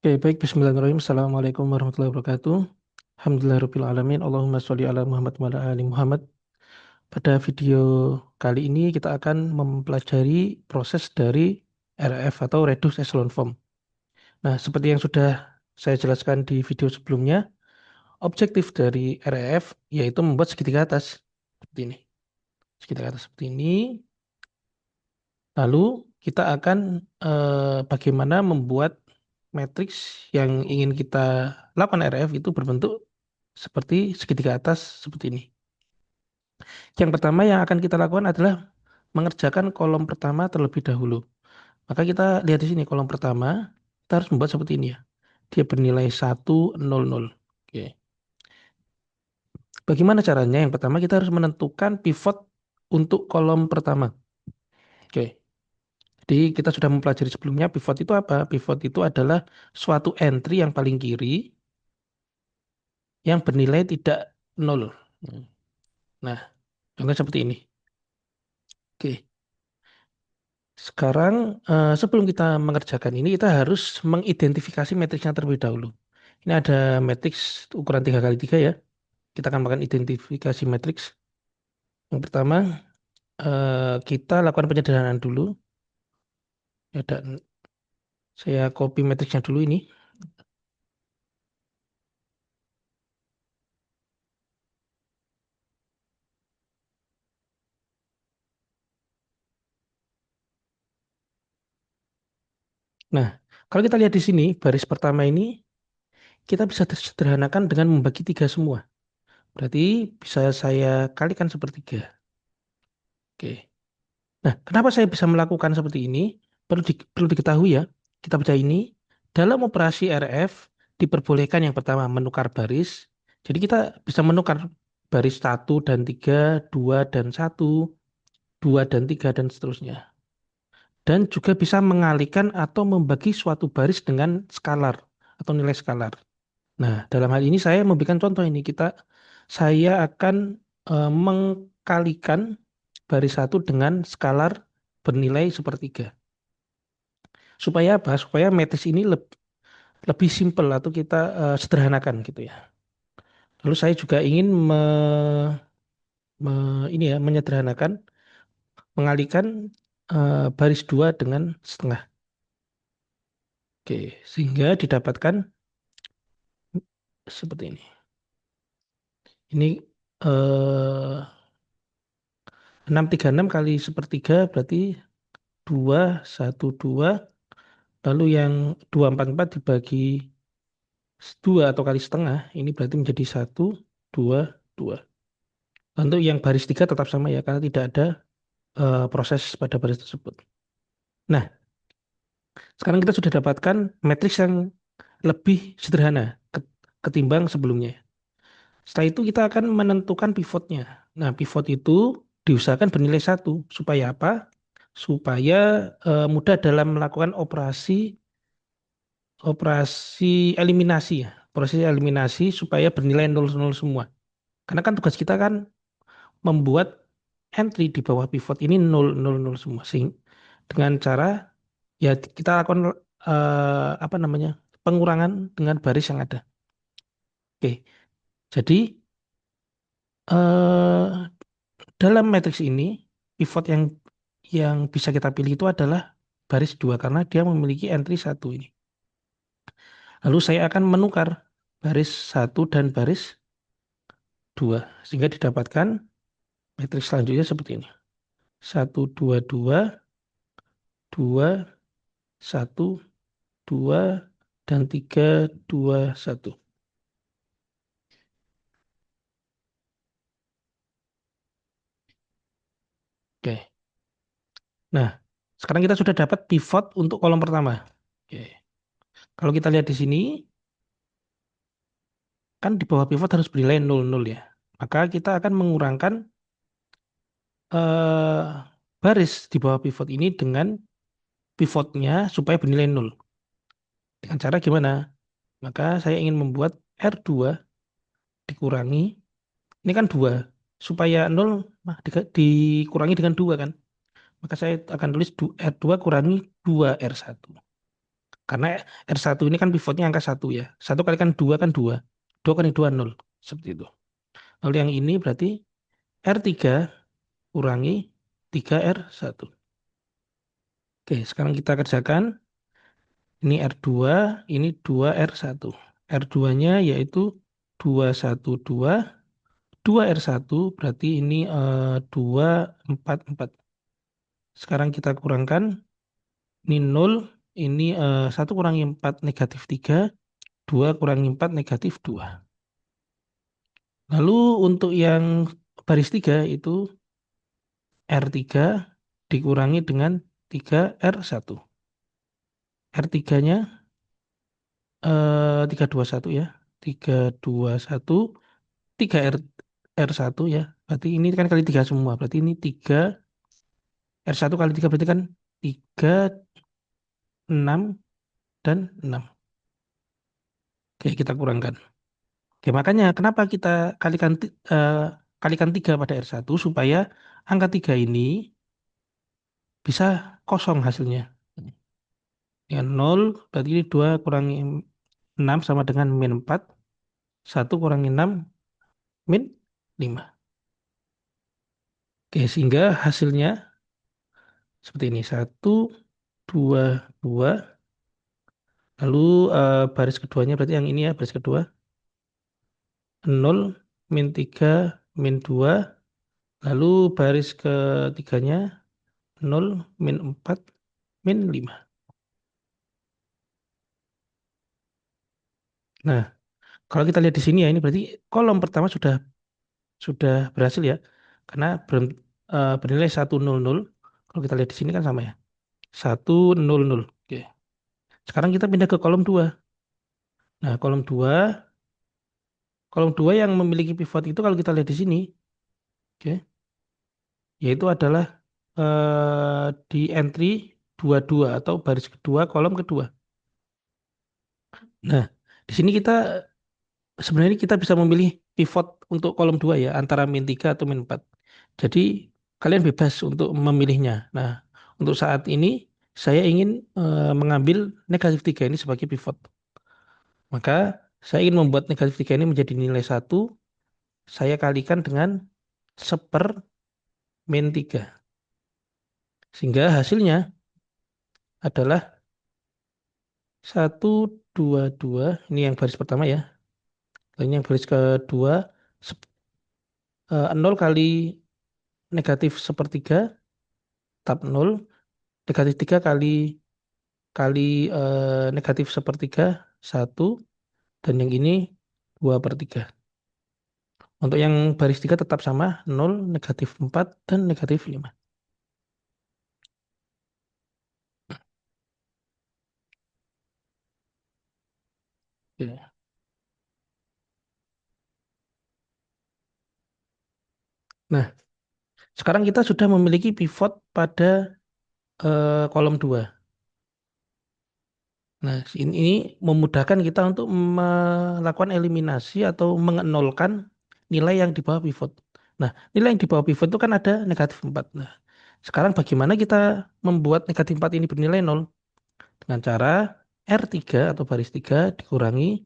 Oke, baik. Bismillahirrahmanirrahim. Assalamualaikum warahmatullahi wabarakatuh. Alhamdulillahirabbil alamin. Allahumma sholli ala Muhammad wa ala ali Muhammad. Pada video kali ini kita akan mempelajari proses dari RF atau Reduced Echelon Form. Nah, seperti yang sudah saya jelaskan di video sebelumnya, objektif dari RF yaitu membuat segitiga atas seperti ini. Segitiga atas seperti ini. Lalu kita akan bagaimana membuat matriks yang ingin kita lakukan RF itu berbentuk seperti segitiga atas seperti ini. Yang pertama yang akan kita lakukan adalah mengerjakan kolom pertama terlebih dahulu. Maka kita lihat di sini kolom pertama, kita harus membuat seperti ini ya. Dia bernilai 100. Oke. Bagaimana caranya? Yang pertama kita harus menentukan pivot untuk kolom pertama. Oke. Jadi kita sudah mempelajari sebelumnya pivot itu apa? Pivot itu adalah suatu entry yang paling kiri yang bernilai tidak nol. Nah, contohnya seperti ini. Oke. Sekarang sebelum kita mengerjakan ini kita harus mengidentifikasi matriksnya terlebih dahulu. Ini ada matriks ukuran 3x3 ya. Kita akan melakukan identifikasi matriks. Yang pertama kita lakukan penyederhanaan dulu. Saya copy matriksnya dulu ini. Nah, kalau kita lihat di sini baris pertama ini kita bisa sederhanakan dengan membagi tiga semua. Berarti bisa saya kalikan sepertiga. Oke. Nah, kenapa saya bisa melakukan seperti ini? Perlu diketahui ya, kita baca ini. Dalam operasi RF, diperbolehkan yang pertama menukar baris. Jadi kita bisa menukar baris 1 dan 3, 2 dan 1, 2 dan 3, dan seterusnya. Dan juga bisa mengalihkan atau membagi suatu baris dengan skalar atau nilai skalar. Nah, dalam hal ini saya memberikan contoh ini. Saya akan mengkalikan baris 1 dengan skalar bernilai sepertiga. Supaya apa? Supaya matriks ini lebih simpel atau kita sederhanakan gitu ya. Lalu saya juga ingin ini ya menyederhanakan, mengalihkan baris 2 dengan setengah. Oke, sehingga didapatkan seperti ini. Ini 636 kali sepertiga berarti 212. Lalu yang 244 dibagi 2 atau kali setengah, ini berarti menjadi 122. Untuk yang baris 3 tetap sama ya, karena tidak ada proses pada baris tersebut. Nah, sekarang kita sudah dapatkan matriks yang lebih sederhana ketimbang sebelumnya. Setelah itu kita akan menentukan pivotnya. Nah, pivot itu diusahakan bernilai 1. Supaya apa? Supaya mudah dalam melakukan operasi eliminasi ya. Proses eliminasi supaya bernilai 0 semua. Karena kan tugas kita kan membuat entry di bawah pivot ini 0 semua. Dengan cara ya kita lakukan apa namanya pengurangan dengan baris yang ada. Oke, jadi eh, dalam matriks ini pivot yang bisa kita pilih itu adalah baris 2 karena dia memiliki entry 1 ini. Lalu saya akan menukar baris 1 dan baris 2 sehingga didapatkan matriks selanjutnya seperti ini. 122, 2, 1, 2, dan 3, 2, 1. Oke. Nah, sekarang kita sudah dapat pivot untuk kolom pertama. Oke. Kalau kita lihat di sini, kan di bawah pivot harus bernilai 0 ya. Maka kita akan mengurangkan eh, baris di bawah pivot ini dengan pivotnya supaya bernilai 0. Dengan cara gimana? Maka saya ingin membuat R2 dikurangi. Ini kan 2. Supaya 0 dikurangi dengan 2 kan. Maka saya akan tulis R2 kurangi 2R1. Karena R1 ini kan pivotnya angka 1 ya. 1 kalikan 2 kan 2. 2 kali 2 0. Seperti itu. Lalu yang ini berarti R3 kurangi 3R1. Oke, sekarang kita kerjakan. Ini R2, ini 2R1. R2-nya yaitu 212. 2R1 berarti ini 244. Sekarang kita kurangkan. Ini 0. Ini 1 kurangi 4 negatif 3. 2 kurangi 4 negatif 2. Lalu untuk yang baris 3 itu R3 dikurangi dengan 3R1. R3-nya 321 ya. 321, 3R R1 ya. Berarti ini kan kali 3 semua. Berarti ini 3 R1 kali 3 berarti kan 3, 6 dan 6. Oke, kita kurangkan. Oke, makanya kenapa kita kalikan kalikan 3 pada R1 supaya angka 3 ini bisa kosong hasilnya. Ya 0 berarti ini 2 kurangi 6 sama dengan min 4. 1 kurangi 6 min 5. Oke, sehingga hasilnya seperti ini. 1, 2, 2. Lalu baris keduanya berarti yang ini ya, baris kedua. 0, min 3, min 2. Lalu baris ketiganya 0, min 4, min 5. Nah, kalau kita lihat di sini ya, ini berarti kolom pertama sudah berhasil ya. Karena bernilai 100. Kalau kita lihat di sini kan sama ya. 100. Oke. Sekarang kita pindah ke kolom 2. Nah, kolom 2 yang memiliki pivot itu kalau kita lihat di sini, oke, yaitu adalah di entry 22 atau baris kedua, kolom kedua. Nah, di sini sebenarnya kita bisa memilih pivot untuk kolom 2 ya, antara min 3 atau min 4. Jadi kalian bebas untuk memilihnya. Nah, untuk saat ini saya ingin mengambil negatif 3 ini sebagai pivot. Maka saya ingin membuat negatif 3 ini menjadi nilai 1. Saya kalikan dengan seper min 3. Sehingga hasilnya adalah 122. Ini yang baris pertama ya. Lalu yang baris kedua 0 kali negatif sepertiga tab 0. Negatif 3 kali negatif sepertiga 1. Dan yang ini 2/3. Untuk yang baris 3 tetap sama 0, negatif 4, dan negatif 5. Oke. Nah, sekarang kita sudah memiliki pivot pada kolom 2. Nah, ini memudahkan kita untuk melakukan eliminasi atau mengenolkan nilai yang di bawah pivot. Nah, nilai yang di bawah pivot itu kan ada negatif 4. Nah, sekarang bagaimana kita membuat negatif 4 ini bernilai 0? Dengan cara R3 atau baris 3 dikurangi,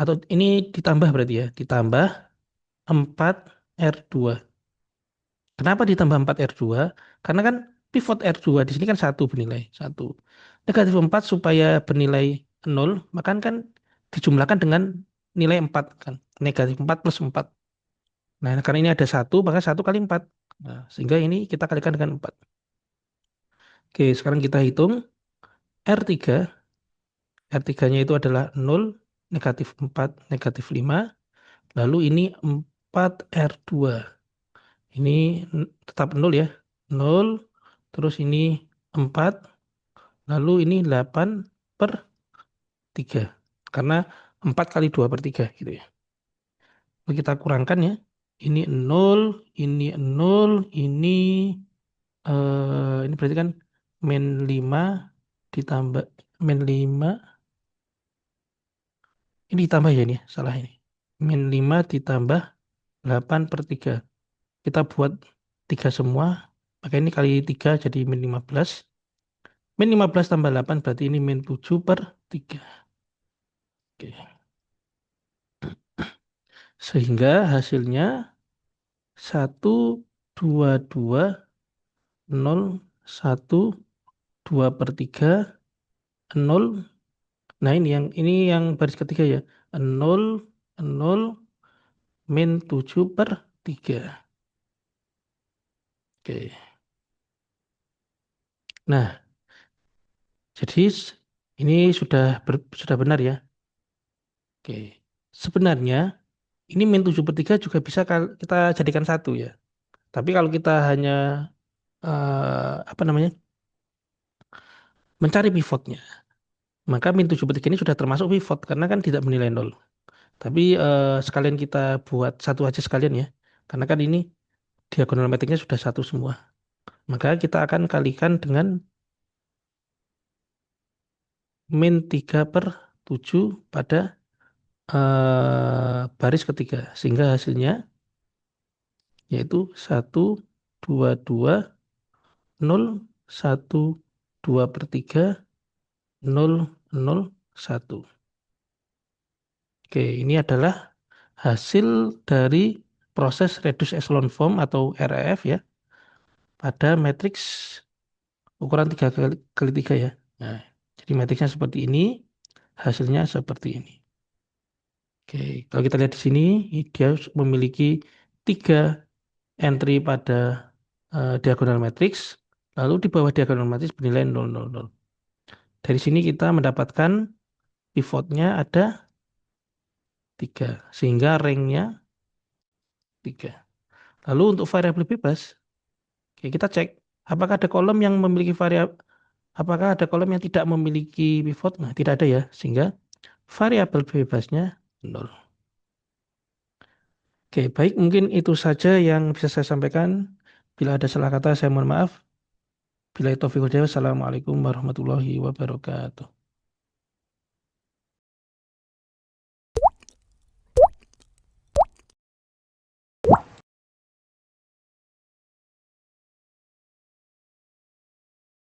atau ini ditambah berarti ya, ditambah 4R2. Kenapa ditambah 4R2? Karena kan pivot R2 di sini kan 1 bernilai 1. Negatif 4 supaya bernilai 0, maka kan dijumlahkan dengan nilai 4 kan. Negatif 4 plus 4. Nah, karena ini ada 1, maka 1 kali 4. Nah, sehingga ini kita kalikan dengan 4. Oke, sekarang kita hitung R3. R3-nya itu adalah 0, negatif 4, negatif 5. Lalu ini 4R2. Ini tetap 0 ya. 0, terus ini 4, lalu ini 8 per 3. Karena 4 kali 2 per 3 gitu ya. Lalu kita kurangkan ya. Ini 0, ini 0, ini berarti kan min 5 ditambah min 5. Ini ditambah ya ini, salah ini. Min 5 ditambah 8 per 3. Kita buat 3 semua. Maka ini kali 3 jadi min 15. Min 15 tambah 8 berarti ini min 7 per 3. Oke. Sehingga hasilnya 1, 2, 2, 0, 1, 2 per 3, 0. Nah ini yang baris ketiga ya. 0, 0, min 7 per 3. Oke. Nah, jadi ini sudah benar ya. Oke. Sebenarnya ini min 7 per 3 juga bisa kita jadikan satu ya. Tapi kalau kita hanya apa namanya mencari pivotnya, maka min 7 per 3 ini sudah termasuk pivot karena kan tidak bernilai nol. Tapi sekalian kita buat satu aja sekalian ya. Karena kan ini diagonal matrixnya sudah satu semua. Maka kita akan kalikan dengan min 3 per 7 pada baris ketiga. Sehingga hasilnya yaitu 1, 2, 2, 0, 1, 2 per 3, 0, 0, 1. Oke, ini adalah hasil dari proses reduce echelon form atau REF ya pada matriks ukuran 3 kali 3 ya. Nah, jadi matriksnya seperti ini, hasilnya seperti ini. Oke, kalau kita lihat di sini, dia memiliki 3 entry pada diagonal matriks, lalu di bawah diagonal matriks bernilai 0, 0, 0. Dari sini kita mendapatkan pivotnya ada 3, sehingga ranknya 3. Lalu untuk variabel bebas, oke, kita cek apakah ada kolom yang memiliki variabel, apakah ada kolom yang tidak memiliki pivot. Nah, tidak ada ya, sehingga variabel bebasnya 0. Oke, baik, mungkin itu saja yang bisa saya sampaikan. Bila ada salah kata, saya mohon maaf. Bila itu, Assalamualaikum warahmatullahi wabarakatuh.